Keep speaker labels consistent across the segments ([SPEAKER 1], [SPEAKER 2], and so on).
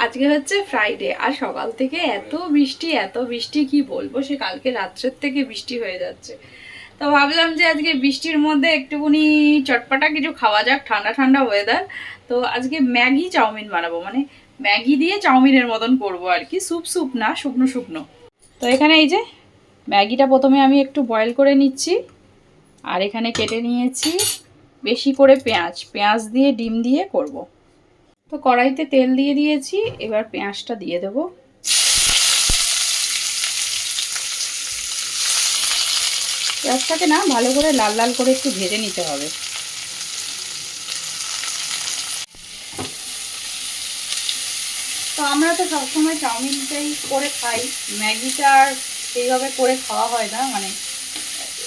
[SPEAKER 1] আজকে হচ্ছে ফ্রাইডে, আর সকাল থেকে এত বৃষ্টি কি বলবো, সে কালকে রাত্রের থেকে বৃষ্টি হয়ে যাচ্ছে। তো ভাবলাম যে আজকে বৃষ্টির মধ্যে একটুখানি চটপটা কিছু খাওয়া যাক, ঠান্ডা ঠান্ডা ওয়েদার। তো আজকে ম্যাগি চাউমিন বানাবো, মানে ম্যাগি দিয়ে চাউমিনের মতন করবো আর কি, স্যুপ স্যুপ না, শুকনো শুকনো। তো এখানে এই যে ম্যাগিটা প্রথমে আমি একটু বয়েল করে নিচ্ছি, আর এখানে কেটে নিয়েছি বেশি করে পেঁয়াজ দিয়ে ডিম দিয়ে করব। তো কড়াইতে তেল দিয়ে দিয়েছি, এবার পেঁয়াজটা দিয়ে দেব। পেঁয়াজটাকে না ভালো করে লাল লাল করে একটু ভেজে নিতে হবে। তো আমরা তো সবসময় চাউমিনটাই করে খাই, ম্যাগিটা আর সেইভাবে করে খাওয়া হয় না, মানে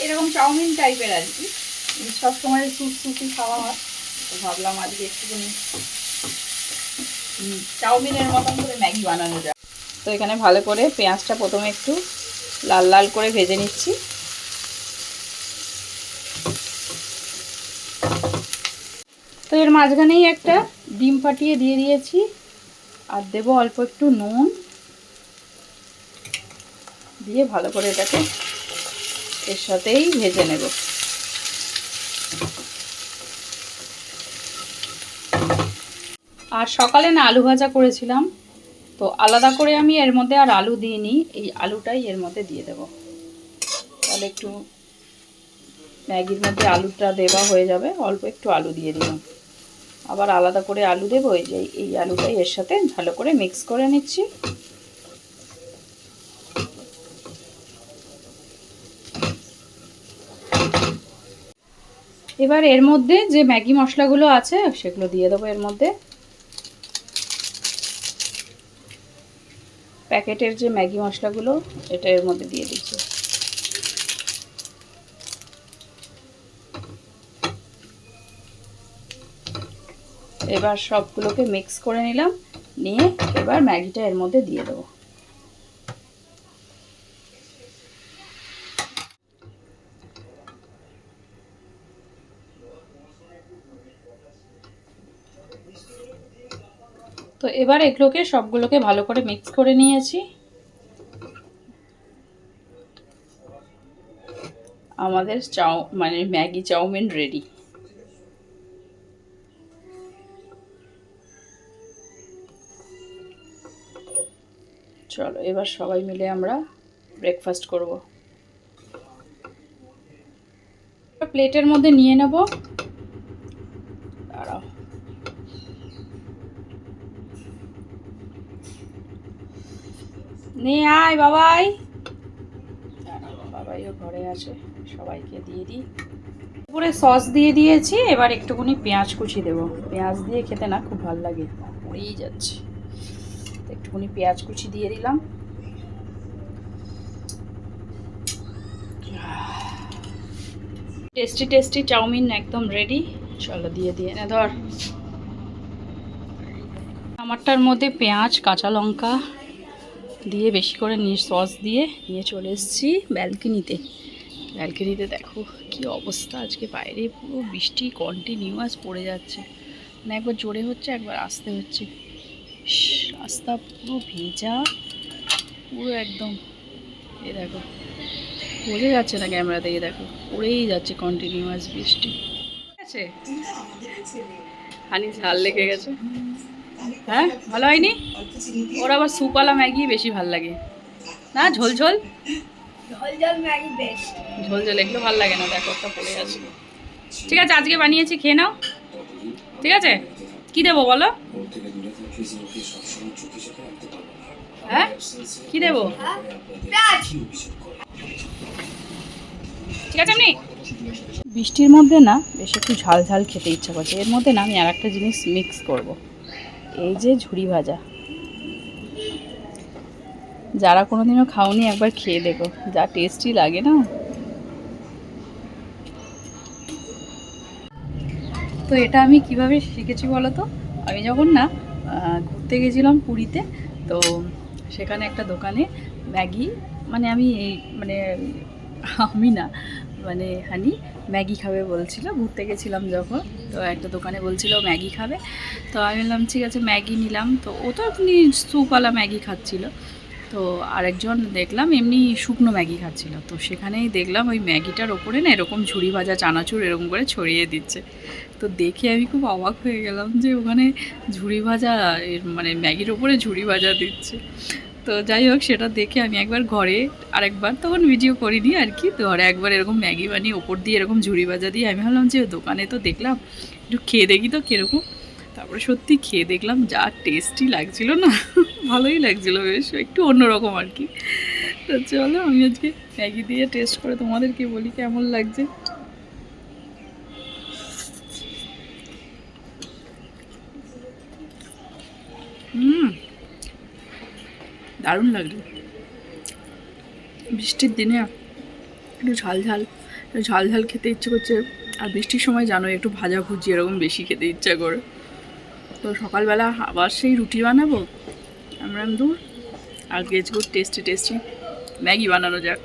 [SPEAKER 1] এরকম চাউমিন টাইপের আর কি, সবসময় স্যুপ স্যুপই খাওয়া হয়। তো ভাবলাম আজকে একটুখানি চাউমিনের মতন করে ম্যাগি বানানো যায়। তো এখানে ভালো করে পেঁয়াজটা প্রথমে একটু লাল লাল করে ভেজে নিচ্ছি। তো এর মাঝখানেই একটা ডিম ফাটিয়ে দিয়ে দিয়েছি, আর দেব অল্প একটু নুন দিয়ে ভালো করে এটাকে এর সাথেই ভেজে নেব। আর সকালে না আলু ভাজা করেছিলাম, তো আলাদা করে আমি এর মধ্যে আর আলু দিইনি, এই আলুটাই এর মধ্যে দিয়ে দেব। তাহলে একটু ম্যাগির মধ্যে আলুটা দেওয়া হয়ে যাবে, অল্প একটু আলু দিয়ে দিলাম, আবার আলাদা করে আলু দেবো। এই আলুটাই এর সাথে ভালো করে মিক্স করে নিচ্ছি। এবার এর মধ্যে যে ম্যাগি মশলাগুলো আছে সেগুলো দিয়ে দেবো এর মধ্যে। প্যাকেটের যে ম্যাগি মশলাগুলো এটা এর মধ্যে দিয়ে দিচ্ছি। এবার সবগুলোকে মিক্স করে নিলাম, নিয়ে এবার ম্যাগিটা এর মধ্যে দিয়ে দেবো। তো এবার এগুলোকে সবগুলোকে ভালো করে মিক্স করে নিয়েছি। আমাদের মানে ম্যাগি চাউমিন রেডি। চলো এবার সবাই মিলে আমরা ব্রেকফাস্ট করব। প্লেটের মধ্যে নিয়ে নেব। দাঁড়াও, নিয়ে আয় বাবাই। বাবাইও ঘরে আছে, সবাইকে দিয়ে দিই। উপরে সস দিয়ে দিয়েছি, এবার একটুখানি পেঁয়াজ কুচি দেবো। পেঁয়াজ দিয়ে খেতে না খুব ভালো লাগে, পড়েই যাচ্ছে। একটুখানি পেঁয়াজ কুচি দিয়ে দিলাম। টেস্টি টেস্টি চাউমিন একদম রেডি। চলো দিয়ে না ধর। আমারটার মধ্যে পেঁয়াজ কাঁচা লঙ্কা দিয়ে বেশি করে সস দিয়ে নিয়ে চলে এসেছি ব্যালকনিতে। ব্যালকনিতে দেখো কি অবস্থা, আজকে বাইরে পুরো বৃষ্টি কন্টিনিউয়াস পড়ে যাচ্ছে, মানে একবার জোরে হচ্ছে একবার আস্তে হচ্ছে। রাস্তা পুরো ভেজা, পুরো একদম। এ দেখো বোঝা যাচ্ছে না ক্যামেরা থেকে, দেখো পড়েই যাচ্ছে কন্টিনিউয়াস বৃষ্টি। ঠিক আছে, হানি ঝাল লেগে গেছে। হ্যাঁ ভালো হয়নি, ওর আবার স্যুপওয়ালা ম্যাগি বেশি ভাল লাগে না, ঝোল ঝোল ঝোল ঝোল এগুলো ভালো লাগে না। দেখো একটা পড়ে আছে। ঠিক আছে আজকে বানিয়েছি, খেয়ে নাও। ঠিক আছে, কি দেবো বলো? হ্যাঁ কি দেবো? ঠিক আছে। এমনি বৃষ্টির মধ্যে না বেশ একটু ঝাল ঝাল খেতে ইচ্ছা করছে। এর মধ্যে না আমি আর একটা জিনিস মিক্স করব, এই যে ঝুরি ভাজা। যারা কোনোদিনও খাওনি একবার খেয়ে দেখো, যা টেস্টি লাগে না। তো এটা আমি কিভাবে শিখেছি বলো তো? আমি যখন না ঘুরতে গেছিলাম পুরীতে, তো সেখানে একটা দোকানে ম্যাগি, মানে আমি আমি না, মানে হানি ম্যাগি খাবে বলছিল, ঘুরতে গেছিলাম যখন। তো একটা দোকানে বলছিল ম্যাগি খাবে, তো আমি বললাম ঠিক আছে ম্যাগি নিলাম। তো ও তো এমনি স্যুপওয়ালা ম্যাগি খাচ্ছিল, তো আরেকজন দেখলাম এমনি শুকনো ম্যাগি খাচ্ছিল। তো সেখানেই দেখলাম ওই ম্যাগিটার ওপরে না এরকম ঝুড়ি ভাজা চানাচুর এরকম করে ছড়িয়ে দিচ্ছে। তো দেখে আমি খুব অবাক হয়ে গেলাম যে ওখানে ঝুড়ি ভাজা মানে ম্যাগির ওপরে ঝুড়ি ভাজা দিচ্ছে। তো যাই হোক, সেটা দেখে আমি একবার ঘরে আরেকবার, তখন ভিডিও করিনি আর কি, তো ঘরে একবার এরকম ম্যাগি বানিয়ে ওপর দিয়ে এরকম ঝুড়ি ভাজা দিয়ে আমি ভাবলাম যে দোকানে তো দেখলাম, একটু খেয়ে দেখি তো কীরকম। তারপরে সত্যি খেয়ে দেখলাম যা টেস্টি লাগছিল না, ভালোই লাগছিল, বেশ একটু অন্যরকম আর কি। তো চলো আমি আজকে ম্যাগি দিয়ে টেস্ট করে তোমাদেরকে বলি কেমন লাগছে। দারুণ লাগলো। বৃষ্টির দিনে একটু ঝাল ঝাল খেতে ইচ্ছে করছে, আর বৃষ্টির সময় জানো একটু ভাজা ভুজি এরকম বেশি খেতে ইচ্ছা করে। তো সকালবেলা আবার সেই রুটি বানাবো আমরা, দূর আর গেছগুড টেস্টি ম্যাগি বানানো যাক।